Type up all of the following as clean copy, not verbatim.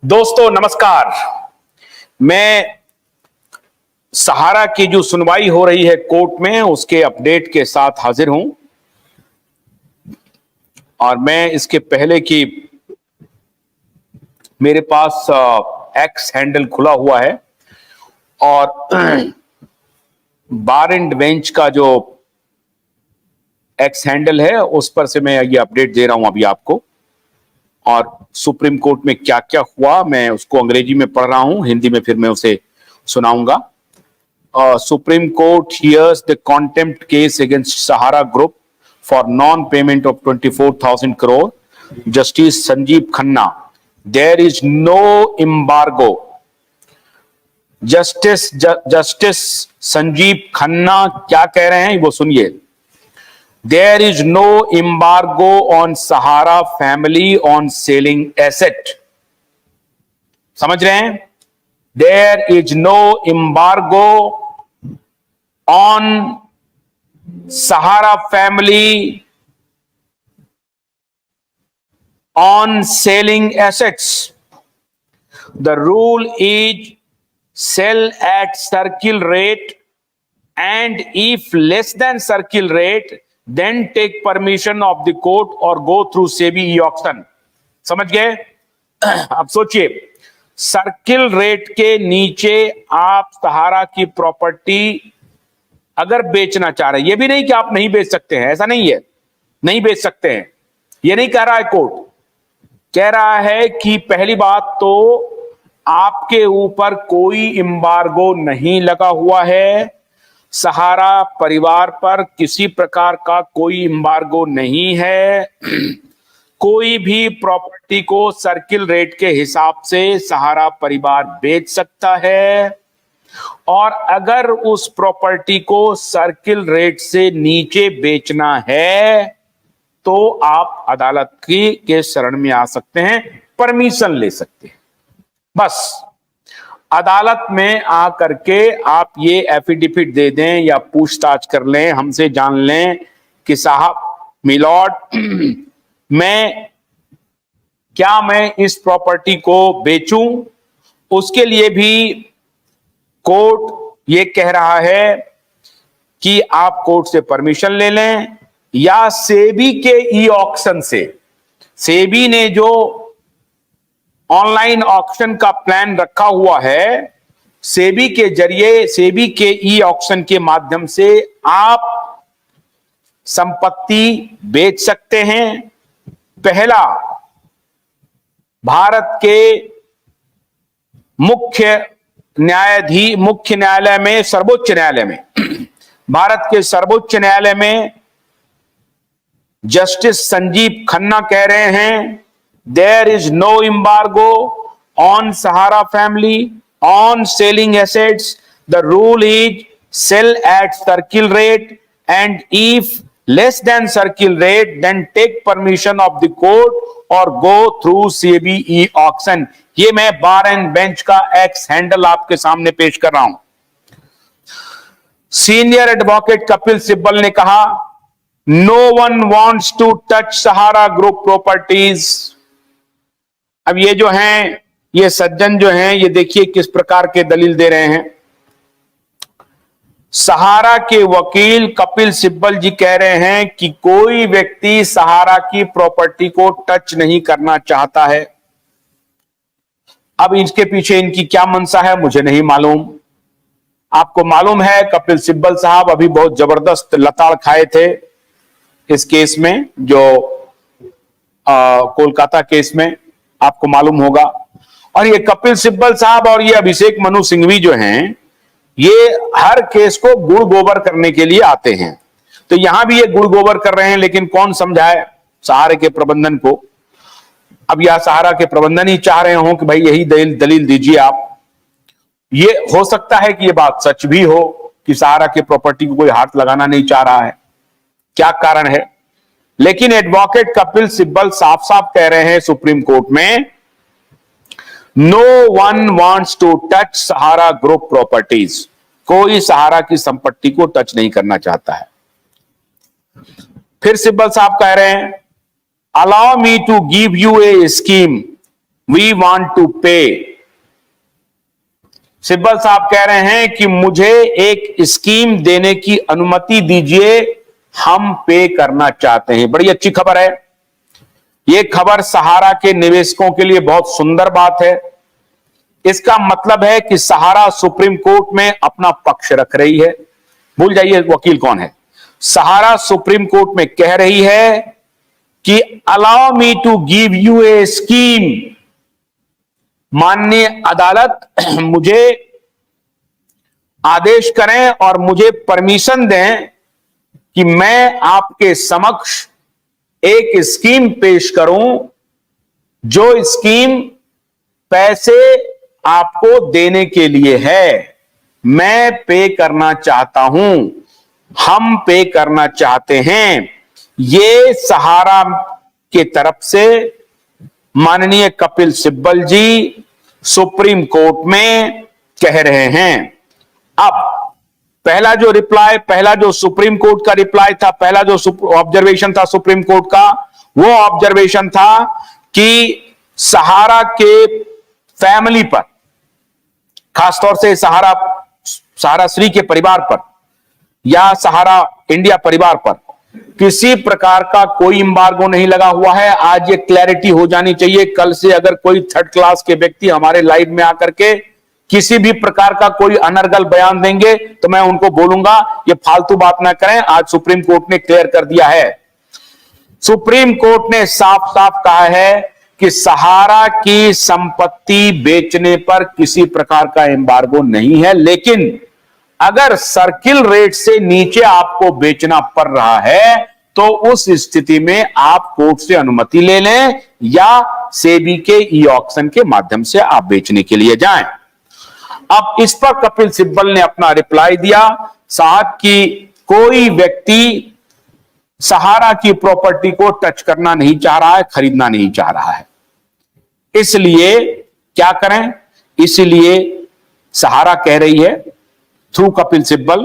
दोस्तों नमस्कार। मैं सहारा की जो सुनवाई हो रही है कोर्ट में उसके अपडेट के साथ हाजिर हूं और मैं इसके पहले कि मेरे पास एक्स हैंडल खुला हुआ है और बार एंड बेंच का जो एक्स हैंडल है उस पर से मैं ये अपडेट दे रहा हूं अभी आपको। और सुप्रीम कोर्ट में क्या क्या हुआ मैं उसको अंग्रेजी में पढ़ रहा हूं, हिंदी में फिर मैं उसे सुनाऊंगा। Supreme Court hears the contempt case against Sahara group for non payment of 24,000 crore. Justice Sanjeev Khanna, there is no embargo. Justice Sanjeev Khanna क्या कह रहे हैं वो सुनिए। There is no embargo on Sahara family on selling asset. समझ रहे हैं? There is no embargo on Sahara family on selling assets. The rule is sell at circle rate, and if less than circle rate then take permission of the court or go through SEBI e-auction. समझ गए? अब सोचिए, circle rate के नीचे आप सहारा की property अगर बेचना चाह रहे हैं, ये भी नहीं कि आप नहीं बेच सकते हैं, ऐसा नहीं है, नहीं बेच सकते हैं, ये नहीं कह रहा है कोर्ट। कह रहा है कि पहली बात तो आपके ऊपर कोई एम्बार्गो नहीं लगा हुआ है, सहारा परिवार पर किसी प्रकार का कोई एम्बार्गो नहीं है। कोई भी प्रॉपर्टी को सर्किल रेट के हिसाब से सहारा परिवार बेच सकता है और अगर उस प्रॉपर्टी को सर्किल रेट से नीचे बेचना है तो आप अदालत के शरण में आ सकते हैं, परमिशन ले सकते हैं। बस अदालत में आकर के आप ये एफिडेविट दे दें या पूछताछ कर लें, हमसे जान लें कि साहब मिलॉर्ड मैं इस प्रॉपर्टी को बेचूं। उसके लिए भी कोर्ट ये कह रहा है कि आप कोर्ट से परमिशन ले लें या सेबी के ई ऑक्शन से। सेबी ने जो ऑनलाइन ऑक्शन का प्लान रखा हुआ है, सेबी के जरिए, सेबी के ई ऑक्शन के माध्यम से आप संपत्ति बेच सकते हैं। पहला, भारत के मुख्य न्यायालय में, सर्वोच्च न्यायालय में, भारत के सर्वोच्च न्यायालय में जस्टिस संजीव खन्ना कह रहे हैं there is no embargo on Sahara family on selling assets. The rule is sell at circle rate, and if less than circle rate then take permission of the court or go through SEBI e-auction. ये मैं बार and bench का x handle आपके सामने पेश कर रहा हूं। Senior advocate Kapil Sibal ने कहा, no one wants to touch Sahara group properties. अब ये जो हैं, ये सज्जन जो हैं, ये देखिए किस प्रकार के दलील दे रहे हैं। सहारा के वकील कपिल सिब्बल जी कह रहे हैं कि कोई व्यक्ति सहारा की प्रॉपर्टी को टच नहीं करना चाहता है। अब इसके पीछे इनकी क्या मंशा है मुझे नहीं मालूम। आपको मालूम है कपिल सिब्बल साहब अभी बहुत जबरदस्त लताड़ खाए थे इस केस में, जो कोलकाता केस में, आपको मालूम होगा। और ये कपिल सिब्बल साहब और ये अभिषेक मनु सिंघवी जो हैं, ये हर केस को गुड़ गोबर करने के लिए आते हैं। तो यहां भी ये गुड़ गोबर कर रहे हैं, लेकिन कौन समझाए सहारे के प्रबंधन को। अब यह सहारा के प्रबंधन ही चाह रहे हो कि भाई यही दलील दीजिए आप। ये हो सकता है कि ये बात सच भी हो कि सहारा के प्रॉपर्टी को कोई हाथ लगाना नहीं चाह रहा है, क्या कारण है। लेकिन एडवोकेट कपिल सिब्बल साफ साफ कह रहे हैं सुप्रीम कोर्ट में, no one wants to touch Sahara group properties. कोई सहारा की संपत्ति को टच नहीं करना चाहता है। फिर सिब्बल साहब कह रहे हैं, allow me to give you a scheme we want to pay. Sibal साहब कह रहे हैं कि मुझे एक स्कीम देने की अनुमति दीजिए, हम पे करना चाहते हैं। बड़ी अच्छी खबर है। यह खबर सहारा के निवेशकों के लिए बहुत सुंदर बात है। इसका मतलब है कि सहारा सुप्रीम कोर्ट में अपना पक्ष रख रही है। भूल जाइए वकील कौन है। सहारा सुप्रीम कोर्ट में कह रही है कि allow me to give you a scheme. माननीय अदालत मुझे आदेश करें और मुझे परमिशन दें कि मैं आपके समक्ष एक स्कीम पेश करूं, जो स्कीम पैसे आपको देने के लिए है। मैं पे करना चाहता हूं, हम पे करना चाहते हैं। ये सहारा के तरफ से माननीय कपिल सिब्बल जी सुप्रीम कोर्ट में कह रहे हैं। अब पहला जो सुप्रीम कोर्ट का रिप्लाई था, पहला जो ऑब्जर्वेशन था सुप्रीम कोर्ट का, वो ऑब्जर्वेशन था कि सहारा के फैमिली पर, खासतौर से सहारा श्री के परिवार पर या सहारा इंडिया परिवार पर किसी प्रकार का कोई एम्बार्गो नहीं लगा हुआ है। आज ये क्लैरिटी हो जानी चाहिए। कल से अगर कोई थर्ड क्लास के व्यक्ति हमारे लाइव में आकर के किसी भी प्रकार का कोई अनर्गल बयान देंगे तो मैं उनको बोलूंगा ये फालतू बात ना करें। आज सुप्रीम कोर्ट ने क्लियर कर दिया है। सुप्रीम कोर्ट ने साफ साफ कहा है कि सहारा की संपत्ति बेचने पर किसी प्रकार का एम्बार्गो नहीं है, लेकिन अगर सर्किल रेट से नीचे आपको बेचना पड़ रहा है तो उस स्थिति में आप कोर्ट से अनुमति ले लें या सेबी के ई ऑक्शन के माध्यम से आप बेचने के लिए जाएं। अब इस पर कपिल सिब्बल ने अपना रिप्लाई दिया, साहब कि कोई व्यक्ति सहारा की प्रॉपर्टी को टच करना नहीं चाह रहा है, खरीदना नहीं चाह रहा है। इसलिए क्या करें? इसलिए सहारा कह रही है through Kapil Sibal,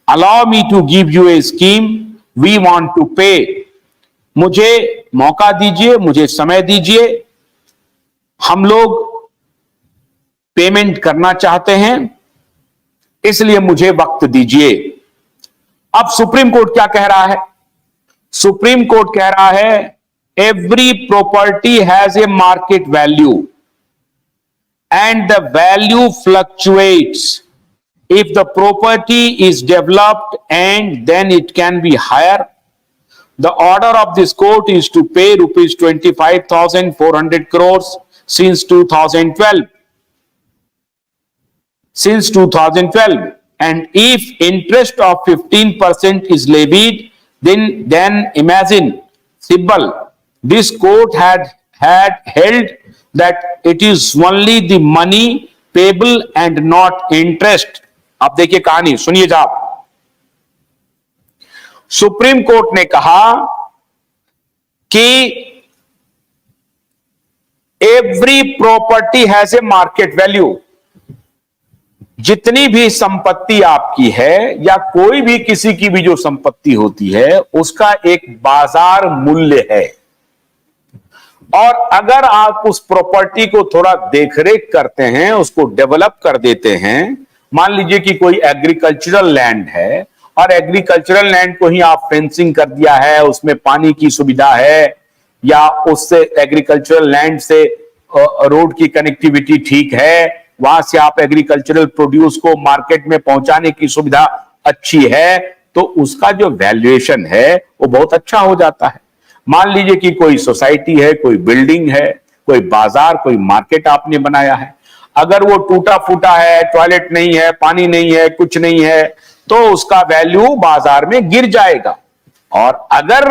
allow me to give you a scheme, we want to pay. मुझे मौका दीजिए, मुझे समय दीजिए, हम लोग पेमेंट करना चाहते हैं, इसलिए मुझे वक्त दीजिए। अब सुप्रीम कोर्ट क्या कह रहा है? सुप्रीम कोर्ट कह रहा है every property has a market value and the value fluctuates. If the property is developed and then it can be higher, the order of this court is to pay rupees 25,400 crores since 2012. And if interest of 15% is levied, then imagine, Sibbal, this court had held that it is only the money payable and not interest. अब देखिए कहानी सुनिए आप। Supreme court ने कहा कि every property has a market value. जितनी भी संपत्ति आपकी है या कोई भी किसी की भी जो संपत्ति होती है उसका एक बाजार मूल्य है। और अगर आप उस प्रॉपर्टी को थोड़ा देखरेख करते हैं, उसको डेवलप कर देते हैं, मान लीजिए कि कोई एग्रीकल्चरल लैंड है और एग्रीकल्चरल लैंड को ही आप फेंसिंग कर दिया है, उसमें पानी की सुविधा है या उससे एग्रीकल्चरल लैंड से रोड की कनेक्टिविटी ठीक है, वहां से आप एग्रीकल्चरल प्रोड्यूस को मार्केट में पहुंचाने की सुविधा अच्छी है, तो उसका जो वैल्यूएशन है वो बहुत अच्छा हो जाता है। मान लीजिए कि कोई सोसाइटी है, कोई बिल्डिंग है, कोई बाजार, कोई मार्केट आपने बनाया है, अगर वो टूटा फूटा है, टॉयलेट नहीं है, पानी नहीं है, कुछ नहीं है, तो उसका वैल्यू बाजार में गिर जाएगा। और अगर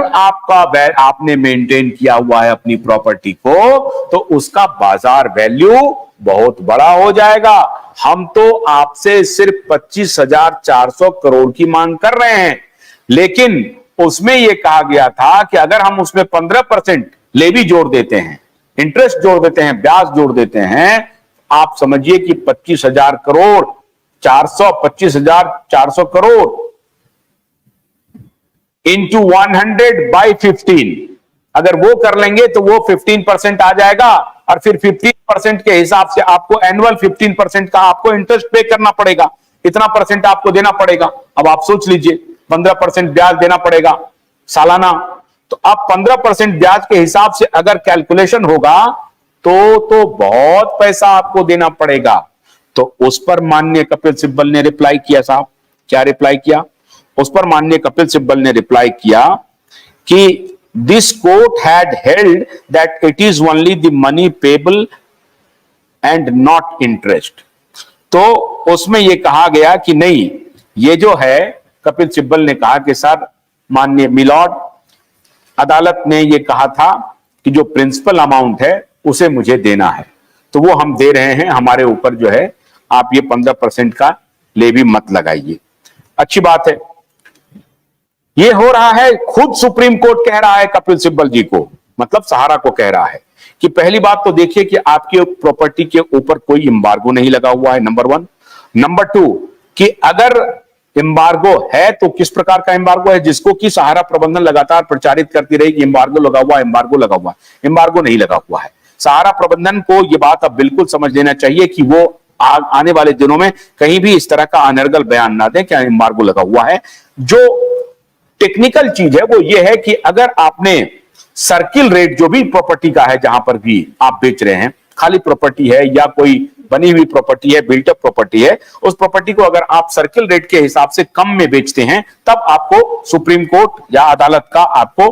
आपने मेंटेन किया हुआ है अपनी प्रॉपर्टी को, तो उसका बाजार वैल्यू बहुत बड़ा हो जाएगा। हम तो आपसे सिर्फ 25,400 करोड़ की मांग कर रहे हैं, लेकिन उसमें यह कहा गया था कि अगर हम उसमें 15% लेवी जोड़ देते हैं, इंटरेस्ट जोड़ देते हैं, ब्याज जोड़ देते हैं, आप समझिए कि 25,000 करोड़ 25,400 करोड़ इंटू 100 बाई 15, अगर वो कर लेंगे तो वो 15% आ जाएगा। और फिर 15% के हिसाब से आपको एनुअल 15% का आपको इंटरेस्ट पे करना पड़ेगा, इतना परसेंट आपको देना पड़ेगा। अब आप सोच लीजिए 15% ब्याज देना पड़ेगा सालाना, तो अब 15% ब्याज के हिसाब से अगर कैलकुलेशन होगा तो बहुत पैसा आपको देना पड़ेगा। तो उस पर माननीय कपिल सिब्बल ने रिप्लाई किया। साहब क्या रिप्लाई किया? उस पर माननीय कपिल सिब्बल ने रिप्लाई किया कि this court had held that it is only the money payable and not interest. तो उसमें यह कहा गया कि नहीं, ये जो है कपिल सिब्बल ने कहा कि सर माननीय मिलॉर्ड, अदालत ने यह कहा था कि जो प्रिंसिपल अमाउंट है उसे मुझे देना है, तो वो हम दे रहे हैं, हमारे ऊपर जो है आप ये 15% का लेवी मत लगाइए। अच्छी बात है। ये हो रहा है, खुद सुप्रीम कोर्ट कह रहा है कपिल सिब्बल जी को, मतलब सहारा को कह रहा है कि पहली बात तो देखिए कि आपके प्रॉपर्टी के ऊपर कोई एम्बार्गो नहीं लगा हुआ है, नंबर 1। नंबर 2 कि अगर एम्बार्गो है तो किस प्रकार का एम्बार्गो है, जिसको कि सहारा प्रबंधन लगातार प्रचारित करती रही कि एम्बार्गो लगा हुआ, एम्बार्गो लगा हुआ। एम्बार्गो नहीं लगा हुआ है। सहारा प्रबंधन को यह बात अब बिल्कुल समझ लेना चाहिए कि वो आने वाले दिनों में कहीं भी इस तरह का अनर्गल बयान ना दें कि एम्बार्गो लगा हुआ है। जो टेक्निकल चीज है वो ये है कि अगर आपने सर्किल रेट जो भी प्रॉपर्टी का है, जहां पर भी आप बेच रहे हैं, खाली प्रॉपर्टी है या कोई बनी हुई प्रॉपर्टी है, बिल्टअप प्रॉपर्टी है, उस प्रॉपर्टी को अगर आप सर्किल रेट के हिसाब से कम में बेचते हैं, तब आपको सुप्रीम कोर्ट या अदालत का आपको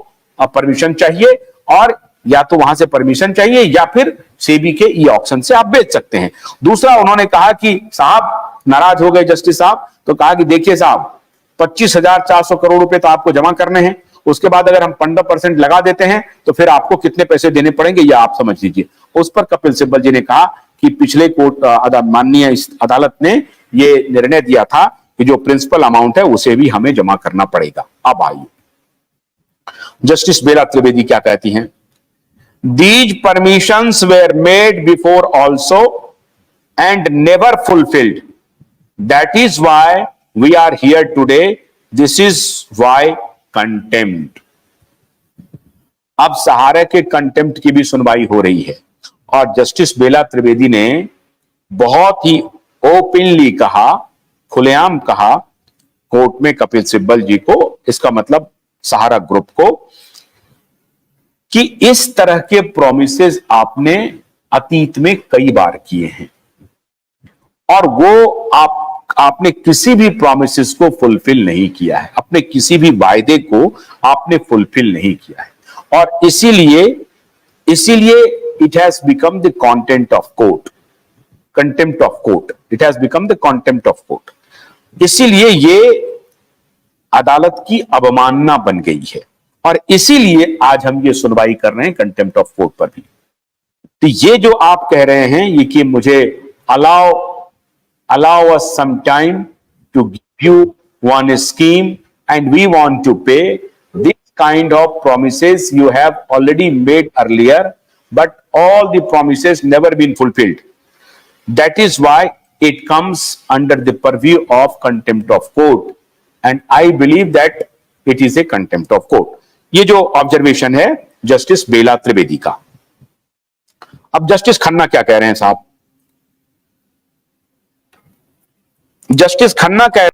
परमिशन चाहिए, और या तो वहां से परमिशन चाहिए या फिर सेबी के ई ऑक्शन से आप बेच सकते हैं। दूसरा, उन्होंने कहा कि साहब नाराज हो गए जस्टिस साहब, तो कहा कि देखिए साहब 25,400 करोड़ रुपए तो आपको जमा करने हैं, उसके बाद अगर हम 15% लगा देते हैं तो फिर आपको कितने पैसे देने पड़ेंगे या आप समझ लीजिए। उस पर कपिल सिब्बल जी ने कहा कि पिछले कोर्ट माननीय अदालत ने यह निर्णय दिया था कि जो प्रिंसिपल अमाउंट है उसे भी हमें जमा करना पड़ेगा। अब आइए जस्टिस बेला त्रिवेदी क्या कहती हैं। These permissions were made before also and never fulfilled, that is why we are here today, this is why contempt. अब सहारा के कंटेम्प्ट की भी सुनवाई हो रही है, और जस्टिस बेला त्रिवेदी ने बहुत ही ओपनली कहा, खुलेआम कहा कोर्ट में कपिल सिब्बल जी को, इसका मतलब सहारा ग्रुप को, कि इस तरह के प्रोमिसेस आपने अतीत में कई बार किए हैं और वो आपने किसी भी प्रोमिसेस को फुलफिल नहीं किया है, अपने किसी भी वायदे को आपने फुलफिल नहीं किया है, और इसीलिए it has become the content of court, contempt of court, it has become the contempt of court. इसीलिए ये अदालत की अवमानना बन गई है, और इसीलिए आज हम ये सुनवाई कर रहे हैं कंटेम्प्ट ऑफ कोर्ट पर भी। तो ये जो आप कह रहे हैं ये कि मुझे allow us some time to give you one scheme and we want to pay, this kind of promises you have already made earlier, but all the promises never been fulfilled. That is why it comes under the purview of contempt of court, and I believe that it is a contempt of court. ये जो observation है justice बेला त्रिवेदी का। अब justice Khanna क्या कह रहे हैं साहब? जस्टिस खन्ना कह